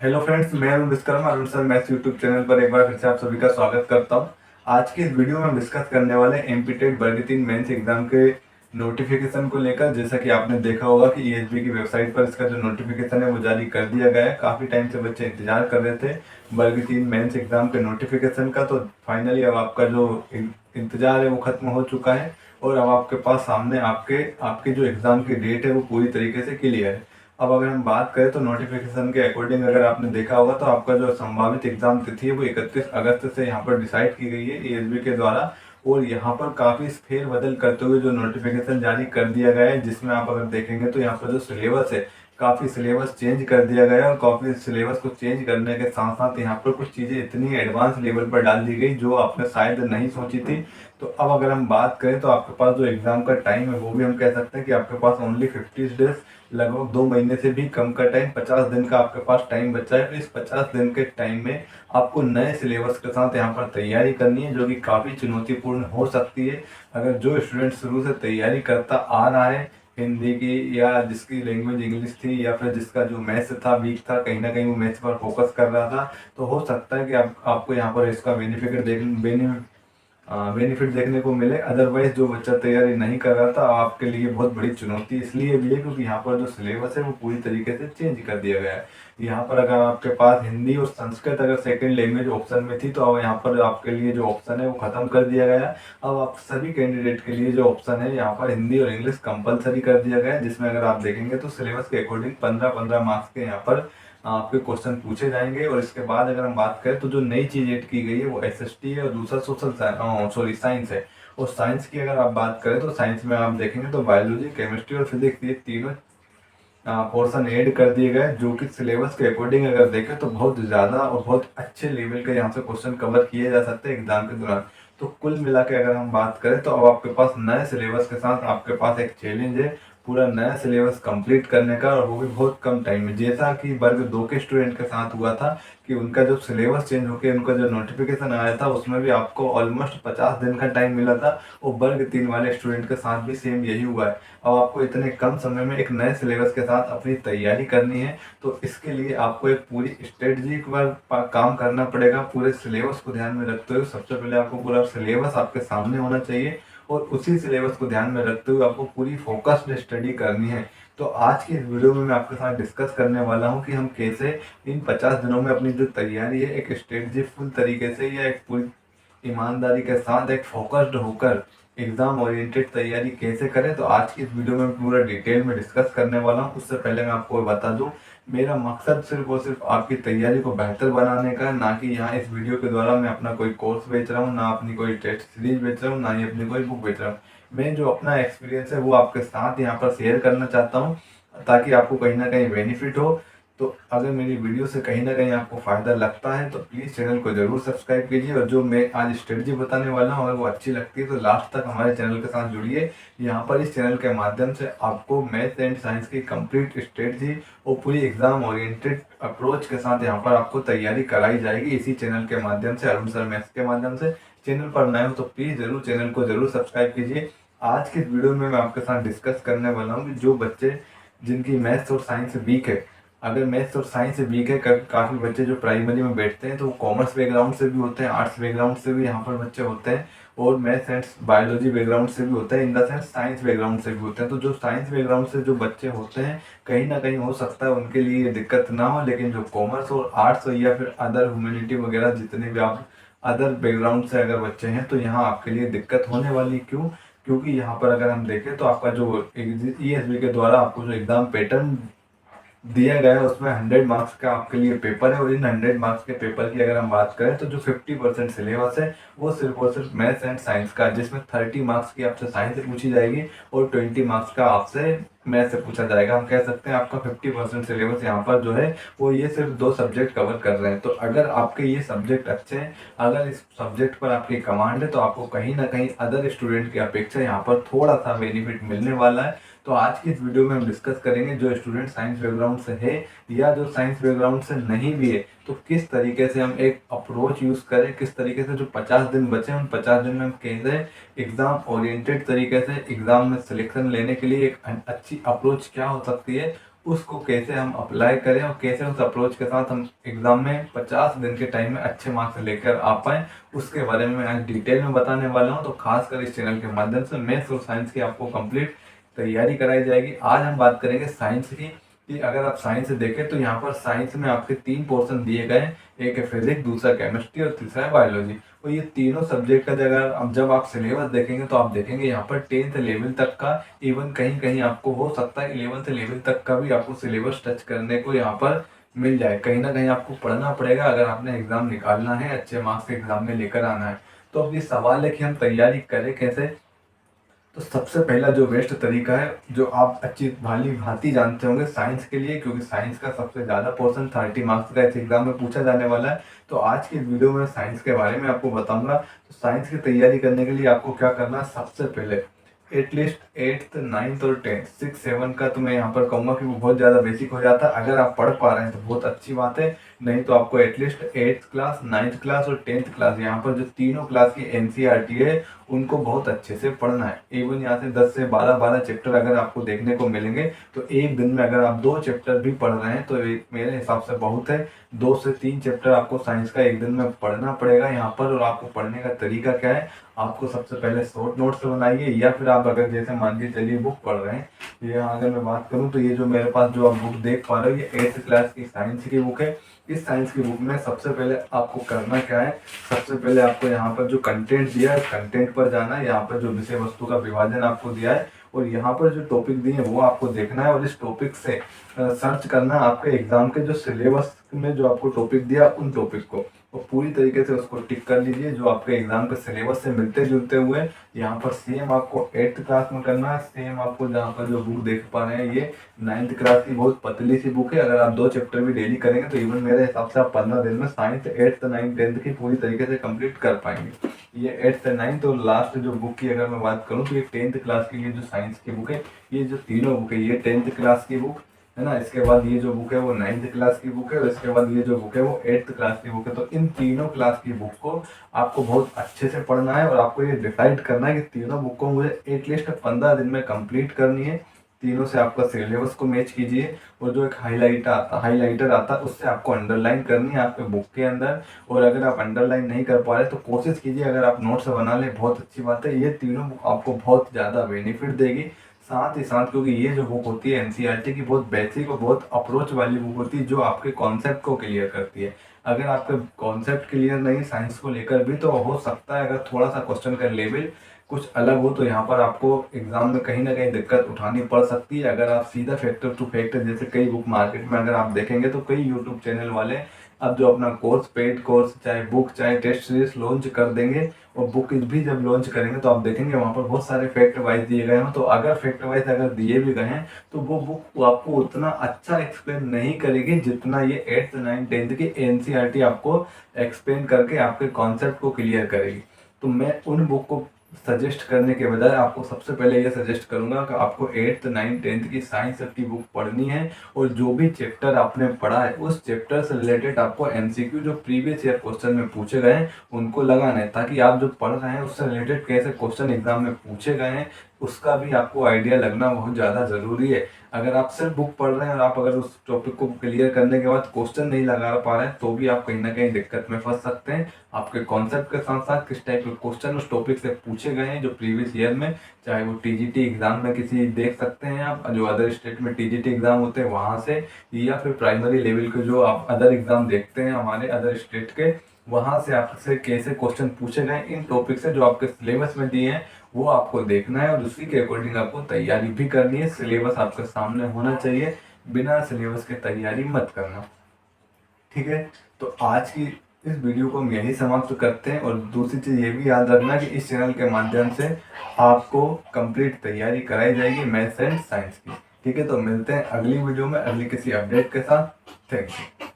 Hello friends, मैं Arun Vishwakarma Arun sir maths YouTube channel पर एक बार फिर से आप सभी का स्वागत करता हूं। आज की इस वीडियो में हम डिस्कस करने वाले एमपीटेट वर्ग 3 मेंस एग्जाम के नोटिफिकेशन को लेकर। जैसा कि आपने देखा होगा कि ईएसबी की वेबसाइट पर इसका जो नोटिफिकेशन है वो जारी कर दिया गया है। काफ़ी टाइम से बच्चे इंतजार कर रहे थे वर्ग 3 मेंस एग्जाम के नोटिफिकेशन का, तो फाइनली अब आपका जो इंतजार है वो खत्म हो चुका है और अब आपके पास सामने आपके आपके जो एग्ज़ाम की डेट है वो पूरी तरीके से क्लियर है। अब अगर हम बात करें तो नोटिफिकेशन के अकॉर्डिंग अगर आपने देखा होगा तो आपका जो संभावित एग्जाम तिथि है वो 31 अगस्त से यहाँ पर डिसाइड की गई है ईएसबी के द्वारा। और यहाँ पर काफ़ी फेरबदल करते हुए जो नोटिफिकेशन जारी कर दिया गया है, जिसमें आप अगर देखेंगे तो यहाँ पर जो सिलेबस है काफ़ी सिलेबस चेंज कर दिया गया है। और काफ़ी सिलेबस को चेंज करने के साथ साथ यहाँ पर कुछ चीज़ें इतनी एडवांस लेवल पर डाल दी गई जो आपने शायद नहीं सोची थी। तो अब अगर हम बात करें तो आपके पास जो एग्ज़ाम का टाइम है वो भी हम कह सकते हैं कि आपके पास ओनली 50 डेज, लगभग 2 महीने से भी कम का टाइम, 50 दिन का आपके पास टाइम बचा है। तो इस 50 दिन के टाइम में आपको नए सिलेबस के साथ यहाँ पर तैयारी करनी है, जो कि काफ़ी चुनौतीपूर्ण हो सकती है। अगर जो स्टूडेंट शुरू से तैयारी करता आ रहा है हिंदी की, या जिसकी लैंग्वेज इंग्लिश थी, या फिर जिसका जो मैथ्स था वीक था, कहीं ना कहीं वो मैथ्स पर फोकस कर रहा था, तो हो सकता है कि आपको यहाँ पर इसका बेनिफिट देखने को मिले। अदरवाइज जो बच्चा तैयारी नहीं कर रहा था, आपके लिए बहुत बड़ी चुनौती इसलिए भी है क्योंकि यहाँ पर जो सिलेबस है वो पूरी तरीके से चेंज कर दिया गया है। यहाँ पर अगर आपके पास हिंदी और संस्कृत अगर सेकंड लैंग्वेज ऑप्शन में थी, तो अब यहाँ पर आपके लिए जो ऑप्शन है वो खत्म कर दिया गया है। अब आप सभी कैंडिडेट के लिए जो ऑप्शन है यहाँ पर हिंदी और इंग्लिश कंपलसरी कर दिया गया है, जिसमें अगर आप देखेंगे तो सिलेबस के अकॉर्डिंग 15-15 मार्क्स के यहाँ पर आपके क्वेश्चन पूछे जाएंगे। और इसके बाद अगर हम बात करें तो जो नई चीज ऐड की गई है वो एसएसटी है और दूसरा साइंस है। और साइंस की अगर आप बात करें तो साइंस में आप देखेंगे तो बायोलॉजी, केमिस्ट्री और फिजिक्स, ये तीनों पोर्शन ऐड कर दिए गए, जो कि सिलेबस के अकॉर्डिंग अगर देखें तो बहुत ज़्यादा और बहुत अच्छे लेवल के यहाँ से क्वेश्चन कवर किए जा सकते हैं एग्जाम के दौरान। तो कुल मिला के अगर हम बात करें तो अब आपके पास नए सिलेबस के साथ आपके पास एक चैलेंज है पूरा नया सिलेबस कंप्लीट करने का, और वो भी बहुत कम टाइम में। जैसा कि वर्ग 2 के स्टूडेंट के साथ हुआ था कि उनका जो सिलेबस चेंज होकर उनका जो नोटिफिकेशन आया था उसमें भी आपको ऑलमोस्ट 50 दिन का टाइम मिला था, और वर्ग 3 वाले स्टूडेंट के साथ भी सेम यही हुआ है। अब आपको इतने कम समय में एक नए सिलेबस के साथ अपनी तैयारी करनी है, तो इसके लिए आपको एक पूरी स्ट्रेटजी पर काम करना पड़ेगा। पूरे सिलेबस को ध्यान में रखते हुए सबसे पहले आपको पूरा सिलेबस आपके सामने होना चाहिए, और उसी सिलेबस को ध्यान में रखते हुए आपको पूरी फोकस्ड स्टडी करनी है। तो आज की इस वीडियो में मैं आपके साथ डिस्कस करने वाला हूं कि हम कैसे इन 50 दिनों में अपनी जो तैयारी है एक स्ट्रेटजी फुल तरीके से या एक पूरी ईमानदारी के साथ एक फोकस्ड होकर एग्जाम ओरिएंटेड तैयारी कैसे करें, तो आज की इस वीडियो में पूरा डिटेल में डिस्कस करने वाला हूं। उससे पहले मैं आपको बता दूं, मेरा मकसद सिर्फ और सिर्फ आपकी तैयारी को बेहतर बनाने का है, ना कि यहाँ इस वीडियो के द्वारा मैं अपना कोई कोर्स बेच रहा हूँ, ना अपनी कोई टेस्ट सीरीज बेच रहा हूँ, ना ही अपनी कोई बुक बेच रहा हूँ। मैं जो अपना एक्सपीरियंस है वो आपके साथ यहाँ पर शेयर करना चाहता हूँ, ताकि आपको कहीं ना कहीं बेनिफिट हो। तो अगर मेरी वीडियो से कहीं ना कहीं आपको फ़ायदा लगता है तो प्लीज़ चैनल को ज़रूर सब्सक्राइब कीजिए, और जो मैं आज स्ट्रेटजी बताने वाला हूँ अगर वो अच्छी लगती है तो लास्ट तक हमारे चैनल के साथ जुड़िए। यहाँ पर इस चैनल के माध्यम से आपको मैथ एंड साइंस की कंप्लीट स्ट्रेटजी और पूरी एग्जाम ओरिएंटेड अप्रोच के साथ यहाँ पर आपको तैयारी कराई जाएगी, इसी चैनल के माध्यम से, अरुण सर मैथ्स के माध्यम से। चैनल पर नए हो तो प्लीज़ ज़रूर चैनल को ज़रूर सब्सक्राइब कीजिए। आज की इस वीडियो में मैं आपके साथ डिस्कस करने वाला हूँ कि जो बच्चे जिनकी मैथ्स और साइंस वीक है, अगर मैथ्स और साइंस से वीक है, काफ़ी बच्चे जो प्राइमरी में बैठते हैं तो वो कॉमर्स बैकग्राउंड से भी होते हैं, आर्ट्स बैकग्राउंड से भी यहाँ पर बच्चे होते हैं, और मैथ्स एंड बायोलॉजी बैकग्राउंड से भी होते हैं, in the sense science background से भी होते हैं। तो जो साइंस बैकग्राउंड से जो बच्चे होते हैं, कहीं ना कहीं हो सकता है उनके लिए ये दिक्कत ना हो, लेकिन जो कॉमर्स और आर्ट्स या फिर अदर ह्यूमैनिटी वगैरह जितने भी आप अदर बैकग्राउंड से अगर बच्चे हैं, तो यहाँ आपके लिए दिक्कत होने वाली। क्यों? क्योंकि यहाँ पर अगर हम देखें तो आपका जो ईएसबी के द्वारा आपको जो एग्जाम पैटर्न दिया गया है उसमें 100 मार्क्स का आपके लिए पेपर है, और इन 100 मार्क्स के पेपर की अगर हम बात करें तो जो 50% सिलेबस है वो सिर्फ और सिर्फ मैथ्स एंड साइंस का, जिसमें 30 मार्क्स की आपसे साइंस से पूछी जाएगी और 20 मार्क्स का आपसे मैथ्स से पूछा जाएगा। हम कह सकते हैं आपका 50% सिलेबस यहाँ पर जो है वो ये सिर्फ 2 सब्जेक्ट कवर कर रहे हैं। तो अगर आपके ये सब्जेक्ट अच्छे हैं, अगर इस सब्जेक्ट पर आपकी कमांड है, तो आपको कहीं ना कहीं अदर स्टूडेंट की अपेक्षा यहाँ पर थोड़ा सा बेनिफिट मिलने वाला है। तो आज की इस वीडियो में हम डिस्कस करेंगे जो स्टूडेंट साइंस बैकग्राउंड से है या जो साइंस बैकग्राउंड से नहीं भी है, तो किस तरीके से हम एक अप्रोच यूज़ करें, किस तरीके से जो 50 दिन बचे हैं उन 50 दिन में हम कैसे एग्ज़ाम ओरिएंटेड तरीके से एग्ज़ाम में सिलेक्शन लेने के लिए एक अच्छी अप्रोच क्या हो सकती है, उसको कैसे हम अप्लाई करें और कैसे उस अप्रोच के साथ हम एग्ज़ाम में 50 दिन के टाइम में अच्छे मार्क्स लेकर आ पाएँ, उसके बारे में मैं आज डिटेल में बताने वाला हूँ। तो खासकर इस चैनल के माध्यम से मैथ्स और साइंस की आपको कंप्लीट तैयारी कराई जाएगी। आज हम बात करेंगे साइंस की, कि अगर आप साइंस देखें तो यहाँ पर साइंस में आपके 3 पोर्शन दिए गए हैं। एक है फिजिक्स, दूसरा केमिस्ट्री और तीसरा है बायोलॉजी। और ये तीनों सब्जेक्ट का अगर अब जब आप सिलेबस देखेंगे तो आप देखेंगे यहाँ पर 10th लेवल तक का, इवन कहीं कहीं आपको हो सकता है 11th लेवल तक का भी आपको सिलेबस टच करने को यहाँ पर मिल जाए। कहीं ना कहीं आपको पढ़ना पड़ेगा अगर आपने एग्जाम निकालना है, अच्छे मार्क्स एग्जाम में लेकर आना है। तो अब ये सवाल है कि हम तैयारी करें कैसे। तो सबसे पहला जो बेस्ट तरीका है, जो आप अच्छी भाली भांति जानते होंगे साइंस के लिए, क्योंकि साइंस का सबसे ज़्यादा पोर्शन 30 मार्क्स का इस एग्जाम में पूछा जाने वाला है। तो आज की वीडियो में साइंस के बारे में आपको बताऊंगा। तो साइंस की तैयारी करने के लिए आपको क्या करना है, सबसे पहले एटलीस्ट 8th 9th और 10th 6 7 का तो मैं यहाँ पर कहूँगा कि वो बहुत ज़्यादा बेसिक हो जाता है। अगर आप पढ़ पा रहे हैं तो बहुत अच्छी बात है, नहीं तो आपको at least 8th class 9th class और 10th क्लास, यहाँ पर जो तीनों क्लास की एनसीईआरटी है उनको बहुत अच्छे से पढ़ना है। इवन यहाँ से 10 से 12 चैप्टर अगर आपको देखने को मिलेंगे तो एक दिन में अगर आप 2 चैप्टर भी पढ़ रहे हैं तो मेरे हिसाब से बहुत है। 2 से 3 चैप्टर आपको साइंस का एक दिन में पढ़ना पड़ेगा यहाँ पर। और आपको पढ़ने का तरीका क्या है, आपको सबसे पहले शॉर्ट नोट्स बनाइए, या फिर आप अगर जैसे मान के चलिए बुक पढ़ रहे हैं, ये अगर मैं बात करूँ तो ये जो मेरे पास जो आप बुक देख पा रहे हो ये 8th क्लास की साइंस की बुक है। इस साइंस की बुक में सबसे पहले आपको करना क्या है, सबसे पहले आपको यहाँ पर जो कंटेंट दिया है कंटेंट पर जाना है। यहाँ पर जो विषय वस्तु का विभाजन आपको दिया है और यहाँ पर जो टॉपिक दिए हैं वो आपको देखना है और इस टॉपिक से सर्च करना है आपके एग्जाम के जो सिलेबस में जो आपको टॉपिक दिया उन टॉपिक को, और पूरी तरीके से उसको टिक कर लीजिए जो आपके एग्जाम के सिलेबस से मिलते जुलते हुए। यहाँ पर सेम आपको 8th क्लास में करना है, सेम आपको जहाँ पर जो बुक देख पा रहे हैं ये 9th क्लास की बहुत पतली सी बुक है। अगर आप 2 चैप्टर भी डेली करेंगे तो इवन मेरे हिसाब से आप 15 दिन में साइंस 8th 9th 10th की पूरी तरीके से कंप्लीट कर पाएंगे। ये 8th 9th और लास्ट जो बुक की अगर मैं बात करूँ तो ये 10th क्लास की ये जो साइंस की बुक है, ये जो तीनों बुक है ये 10th क्लास की बुक है ना। इसके बाद ये जो बुक है वो 9th क्लास की बुक है और इसके बाद ये जो बुक है वो 8th क्लास की बुक है। तो इन तीनों क्लास की बुक को आपको बहुत अच्छे से पढ़ना है और आपको ये डिसाइड करना है कि तीनों बुक को मुझे एटलीस्ट 15 दिन में कंप्लीट करनी है। तीनों से आपका सिलेबस को मैच कीजिए और जो एक हाईलाइटर आता है उससे आपको अंडरलाइन करनी है आपके बुक के अंदर। और अगर आप अंडरलाइन नहीं कर पा रहे तो कोशिश कीजिए अगर आप नोट्स बना ले, बहुत अच्छी बात है। ये तीनों बुक आपको बहुत ज़्यादा बेनिफिट देगी। साथ ही साथ क्योंकि ये जो बुक होती है एनसीईआरटी की बहुत बेसिक और बहुत अप्रोच वाली बुक होती है जो आपके कॉन्सेप्ट को क्लियर करती है। अगर आपके कॉन्सेप्ट क्लियर नहीं साइंस को लेकर भी तो हो सकता है अगर थोड़ा सा क्वेश्चन का लेवल कुछ अलग हो तो यहाँ पर आपको एग्जाम में कहीं ना कहीं दिक्कत उठानी पड़ सकती है। अगर आप सीधा फैक्टर टू फैक्टर जैसे कई बुक मार्केट में अगर आप देखेंगे तो कई यूट्यूब चैनल वाले अब जो अपना कोर्स पेड कोर्स चाहे बुक चाहे टेस्ट सीरीज लॉन्च कर देंगे और बुक भी जब लॉन्च करेंगे तो आप देखेंगे वहाँ पर बहुत सारे फैक्ट वाइज दिए गए हैं। तो अगर फैक्ट वाइज अगर दिए भी गए हैं तो वो बुक आपको उतना अच्छा एक्सप्लेन नहीं करेगी जितना ये 8th 9th 10th की एनसीईआरटी आपको एक्सप्लेन करके आपके कॉन्सेप्ट को क्लियर करेगी। तो मैं उन बुक को सजेस्ट करने के बजाय आपको सबसे पहले ये सजेस्ट करूंगा कि आपको 8th 9th 10th की साइंस की बुक पढ़नी है और जो भी चैप्टर आपने पढ़ा है उस चैप्टर से रिलेटेड आपको एमसीक्यू जो प्रीवियस ईयर क्वेश्चन में पूछे गए हैं उनको लगाना है, ताकि आप जो पढ़ रहे हैं उससे रिलेटेड कैसे क्वेश्चन एग्जाम में पूछे गए हैं उसका भी आपको आइडिया लगना बहुत ज़्यादा ज़रूरी है। अगर आप सिर्फ बुक पढ़ रहे हैं और आप अगर उस टॉपिक को क्लियर करने के बाद क्वेश्चन नहीं लगा पा रहे हैं तो भी आप कहीं ना कहीं दिक्कत में फंस सकते हैं। आपके कॉन्सेप्ट के साथ साथ किस टाइप के क्वेश्चन उस टॉपिक से पूछे गए हैं जो प्रीवियस ईयर में, चाहे वो टीजीटी एग्जाम में किसी देख सकते हैं आप जो अदर स्टेट में टीजीटी एग्जाम होते हैं वहाँ से, या फिर प्राइमरी लेवल के जो आप अदर एग्जाम देखते हैं हमारे अदर स्टेट के, वहाँ से आपसे कैसे क्वेश्चन पूछे गए इन टॉपिक से जो आपके सिलेबस में दिए हैं वो आपको देखना है और उसी के अकॉर्डिंग आपको तैयारी भी करनी है। सिलेबस आपके सामने होना चाहिए, बिना सिलेबस के तैयारी मत करना, ठीक है। तो आज की इस वीडियो को हम यही समाप्त करते हैं और दूसरी चीज़ ये भी याद रखना कि इस चैनल के माध्यम से आपको कंप्लीट तैयारी कराई जाएगी मैथ्स एंड साइंस की, ठीक है। तो मिलते हैं अगली वीडियो में अगली किसी अपडेट के साथ। Thank you.